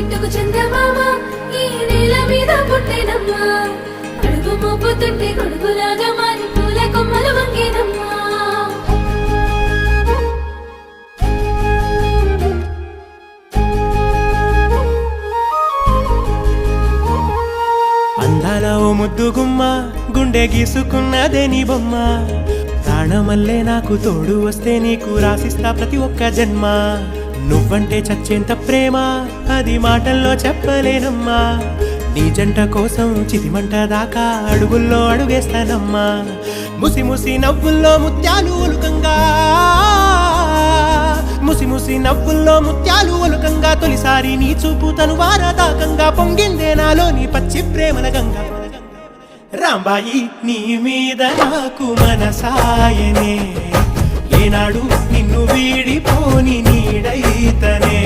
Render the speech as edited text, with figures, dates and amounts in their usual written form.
గిట్టుకు చందమామ ఈ నేల మీద పుట్టేనమ్మా అడుగు మోపుతుంటే గొడుగులాగా మారి పూల కొమ్మలు వంగేనమ్మా అందాల ఓ ముద్దు గుమ్మ గుండె గీసుకున్నదే నీ బొమ్మ ప్రాణమల్లే నాకు తోడు వస్తే నీకు రాసిస్తా ప్రతి ఒక్క జన్మ నువ్వంటే చచ్చేంత ప్రేమ అది మాటల్లో చెప్పలేనమ్మా నీ జంట కోసం చితిమంట దాకా అడుగుల్లో అడుగేస్తానమ్మా ముసి ముసి నవ్వుల్లో ముత్యాలు ఒలుకంగా ముసి ముసి నవ్వుల్లో ముత్యాలు ఒలుకంగా తొలిసారి నీ చూపు తను వారదాకంగా పొంగిందే నాలో నీ పచ్చి ప్రేమల గంగా రాంబాయి నీ మీద నాకు మనసాయనే ఏనాడు నిన్ను వీడిపోని నీడైతనే